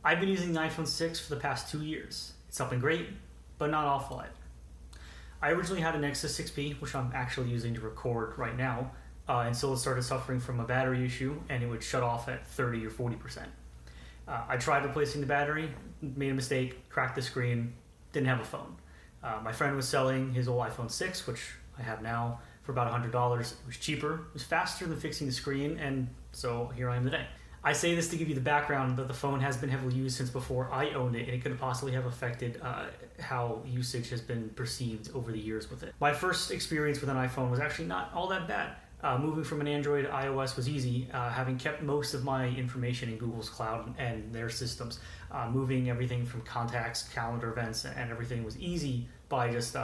I've been using the iPhone 6 for the past 2 years. It's something great, but not awful at. I originally had a Nexus 6P, which I'm actually using to record right now, until it started suffering from a battery issue and it would shut off at 30 or 40%. I tried replacing the battery, made a mistake, cracked the screen, didn't have a phone. My friend was selling his old iPhone 6, which I have now, for about $100. It was cheaper, it was faster than fixing the screen, and so here I am today. I say this to give you the background that the phone has been heavily used since before I owned it, and it could possibly have affected how usage has been perceived over the years with it. My first experience with an iPhone was actually not all that bad. Moving from an Android to iOS was easy, having kept most of my information in Google's cloud and their systems. Moving everything from contacts, calendar events, and everything was easy by just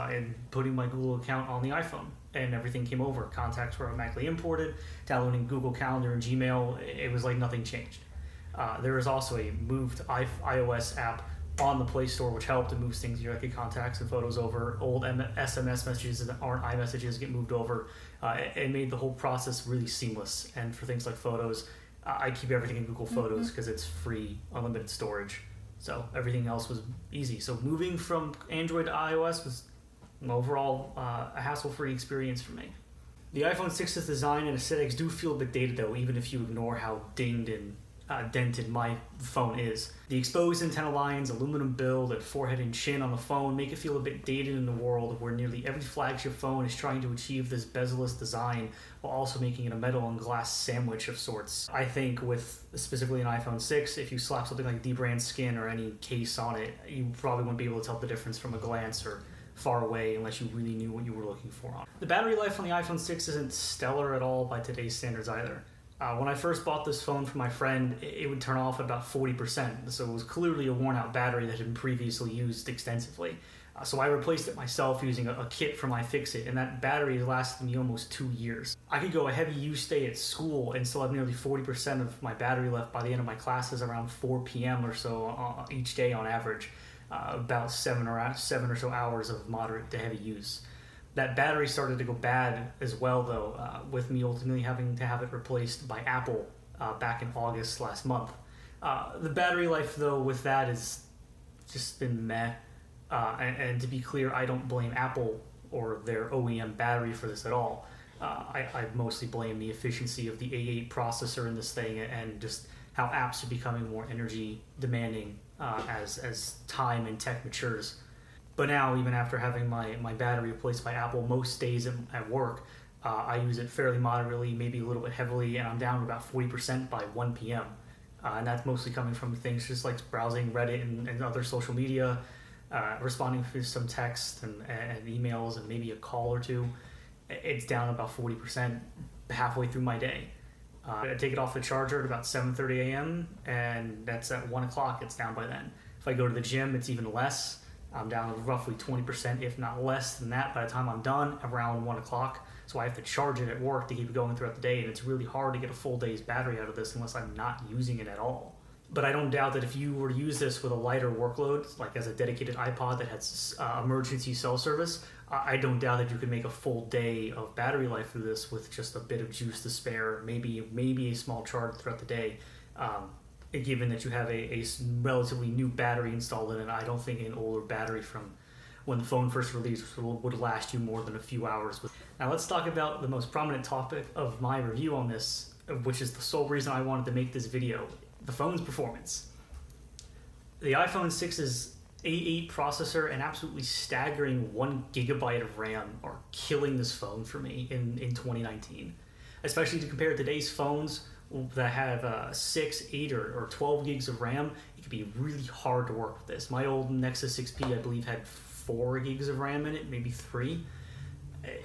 putting my Google account on the iPhone, and everything came over. Contacts were automatically imported, downloading Google Calendar and Gmail, it was like nothing changed. There is also a moved iOS app on the Play Store, which helped. It moves things like contacts and photos over. Old SMS messages that aren't iMessages get moved over. It made the whole process really seamless. And for things like photos, I keep everything in Google Photos because it's free, unlimited storage. So everything else was easy. So moving from Android to iOS was overall a hassle-free experience for me. The iPhone 6's design and aesthetics do feel a bit dated though, even if you ignore how dinged and dented my phone is. The exposed antenna lines, aluminum build, and forehead and chin on the phone make it feel a bit dated in a world where nearly every flagship phone is trying to achieve this bezel-less design while also making it a metal and glass sandwich of sorts. I think with specifically an iPhone 6, if you slap something like dbrand skin or any case on it, you probably wouldn't be able to tell the difference from a glance or far away unless you really knew what you were looking for on it. The battery life on the iPhone 6 isn't stellar at all by today's standards either. When I first bought this phone from my friend, it would turn off at about 40%, so it was clearly a worn-out battery that had been previously used extensively. So I replaced it myself using a kit from iFixit, and that battery has lasted me almost 2 years. I could go a heavy use day at school and still have nearly 40% of my battery left by the end of my classes around 4 p.m. or so each day on average, about 7 or so hours of moderate to heavy use. That battery started to go bad as well, though, with me ultimately having to have it replaced by Apple back in August last month. The battery life, though, with that has just been meh. And to be clear, I don't blame Apple or their OEM battery for this at all. I mostly blame the efficiency of the A8 processor in this thing and just how apps are becoming more energy demanding as time and tech matures. But now, even after having my battery replaced by Apple, most days at work, I use it fairly moderately, maybe a little bit heavily, and I'm down to about 40% by 1 p.m. And that's mostly coming from things just like browsing Reddit and other social media, responding to some text and emails and maybe a call or two. It's down about 40% halfway through my day. I take it off the charger at about 7:30 a.m., and that's at 1 o'clock, it's down by then. If I go to the gym, it's even less. I'm down to roughly 20%, if not less than that, by the time I'm done, around 1 o'clock. So I have to charge it at work to keep it going throughout the day, and it's really hard to get a full day's battery out of this unless I'm not using it at all. But I don't doubt that if you were to use this with a lighter workload, like as a dedicated iPod that has emergency cell service, I don't doubt that you could make a full day of battery life through this with just a bit of juice to spare, maybe a small charge throughout the day. Given that you have a relatively new battery installed in it, I don't think an older battery from when the phone first released would last you more than a few hours. Now let's talk about the most prominent topic of my review on this, which is the sole reason I wanted to make this video, the phone's performance. The iPhone 6's A8 processor and absolutely staggering 1 gigabyte of RAM are killing this phone for me in 2019. Especially to compare today's phones that have 6, 8, or 12 gigs of RAM, it can be really hard to work with this. My old Nexus 6P, I believe, had 4 gigs of RAM in it, maybe 3.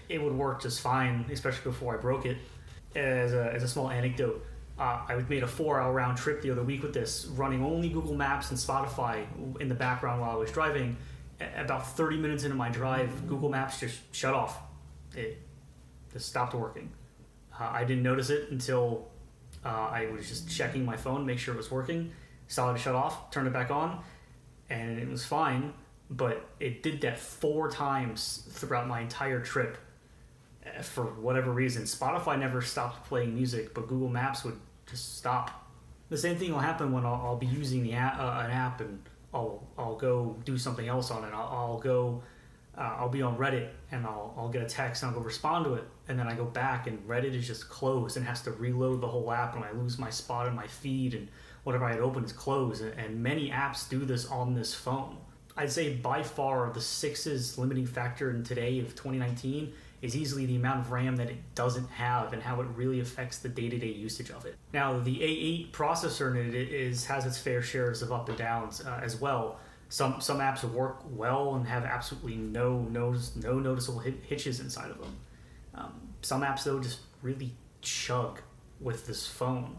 It would work just fine, especially before I broke it. As a small anecdote, I made a 4-hour round trip the other week with this, running only Google Maps and Spotify in the background while I was driving. About 30 minutes into my drive, Google Maps just shut off. It just stopped working. I didn't notice it until I was just checking my phone, make sure it was working, saw it shut off, turned it back on, and it was fine, but it did that 4 times throughout my entire trip for whatever reason. Spotify never stopped playing music, but Google Maps would just stop. The same thing will happen when I'll be using an app, and I'll go do something else on it. I'll be on Reddit, and I'll get a text and I'll go respond to it, and then I go back and Reddit is just closed and has to reload the whole app, and I lose my spot in my feed, and whatever I had opened is closed. And many apps do this on this phone. I'd say by far the 6's limiting factor in today of 2019 is easily the amount of RAM that it doesn't have and how it really affects the day-to-day usage of it. Now, the A8 processor in it has its fair shares of up and downs as well. Some apps work well and have absolutely no noticeable hitches inside of them. Some apps, though, just really chug with this phone.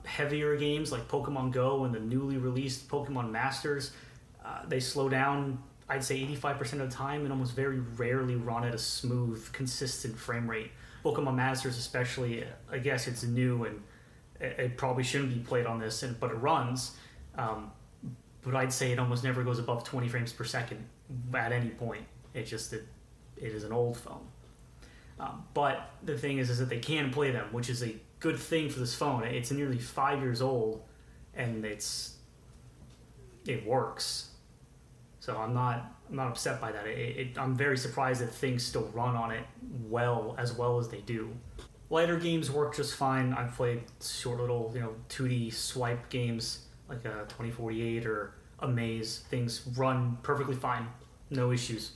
Heavier games like Pokemon Go and the newly released Pokemon Masters, they slow down, I'd say 85% of the time, and almost very rarely run at a smooth, consistent frame rate. Pokemon Masters especially, I guess it's new and it probably shouldn't be played on this, but it runs. But I'd say it almost never goes above 20 frames per second at any point. It is an old phone. But the thing is that they can play them, which is a good thing for this phone. It's nearly 5 years old, and it works. So I'm not upset by that. I'm very surprised that things still run on it as well as they do. Lighter games work just fine. I've played short little 2D swipe games like a 2048 or a Maze. Things run perfectly fine, no issues.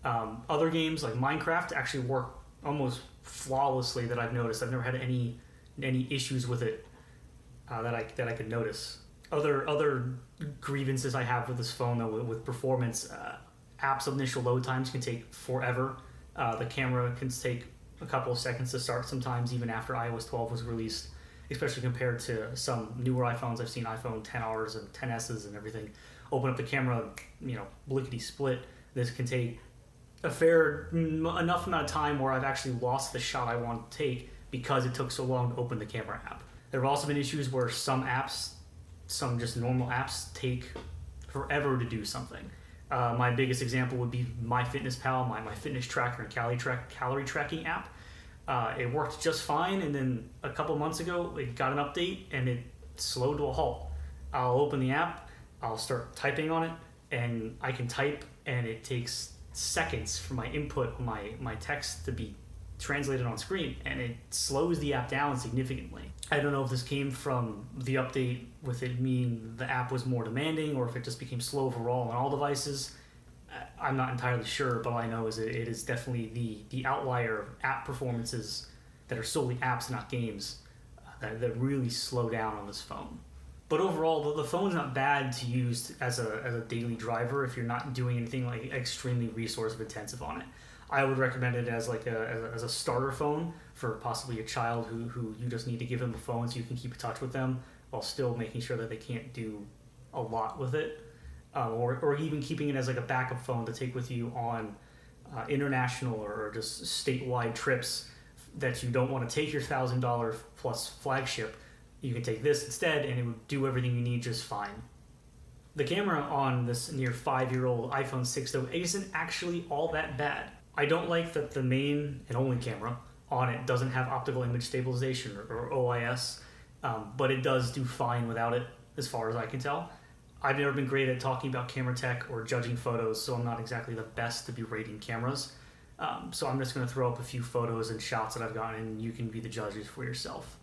Other games like Minecraft actually work almost flawlessly that I've noticed. I've never had any issues with it that I could notice. Other grievances I have with this phone, though, with performance, apps initial load times can take forever. The camera can take a couple of seconds to start sometimes, even after iOS 12 was released, especially compared to some newer iPhones. I've seen iPhone 10Rs and 10Ss and everything. Open up the camera, blickety split. This can take enough amount of time where I've actually lost the shot I want to take because it took so long to open the camera app. There have also been issues where some just normal apps take forever to do something. My biggest example would be MyFitnessPal, my fitness tracker and calorie tracking app. It worked just fine, and then a couple months ago it got an update and it slowed to a halt. I'll open the app, I'll start typing on it, and I can type, and it takes seconds for my input, my text to be translated on screen, and it slows the app down significantly. I don't know if this came from the update with it meaning the app was more demanding, or if it just became slow overall on all devices. I'm not entirely sure, but all I know is it is definitely the outlier of app performances that are solely apps, not games, that really slow down on this phone. But overall, the phone's not bad to use as a daily driver if you're not doing anything like extremely resource intensive on it. I would recommend it as as a starter phone for possibly a child who you just need to give them a phone so you can keep in touch with them while still making sure that they can't do a lot with it, or even keeping it as like a backup phone to take with you on international or just statewide trips that you don't want to take your $1,000 plus flagship. You can take this instead, and it would do everything you need just fine. The camera on this near 5-year-old iPhone 6, though, isn't actually all that bad. I don't like that the main and only camera on it doesn't have optical image stabilization or OIS, but it does do fine without it, as far as I can tell. I've never been great at talking about camera tech or judging photos, so I'm not exactly the best to be rating cameras. So I'm just going to throw up a few photos and shots that I've gotten, and you can be the judges for yourself.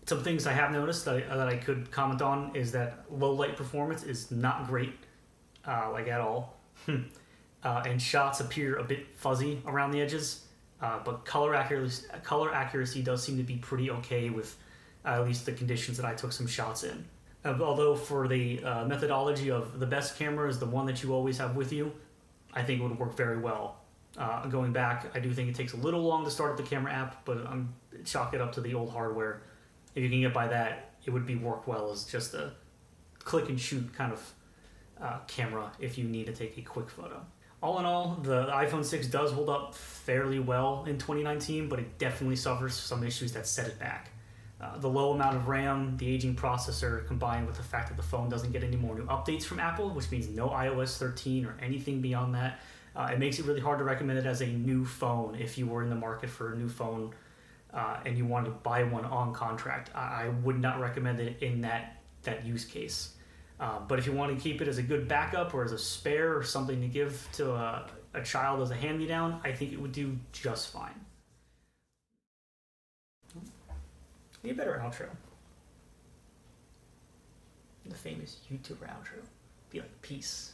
Some things I have noticed that I could comment on is that low light performance is not great, at all. And shots appear a bit fuzzy around the edges, but color accuracy does seem to be pretty okay with at least the conditions that I took some shots in. Although for the methodology of the best camera is the one that you always have with you, I think it would work very well. Going back, I do think it takes a little long to start up the camera app, but I'm chalk it up to the old hardware. If you can get by that, it would be work well as just a click and shoot kind of camera if you need to take a quick photo. All in all, the iPhone 6 does hold up fairly well in 2019, but it definitely suffers some issues that set it back. The low amount of RAM, the aging processor, combined with the fact that the phone doesn't get any more new updates from Apple, which means no iOS 13 or anything beyond that, it makes it really hard to recommend it as a new phone if you were in the market for a new phone and you wanted to buy one on contract. I would not recommend it in that use case. But if you want to keep it as a good backup or as a spare or something to give to a child as a hand-me-down, I think it would do just fine. Be a better outro. The famous YouTuber outro. Be like, peace.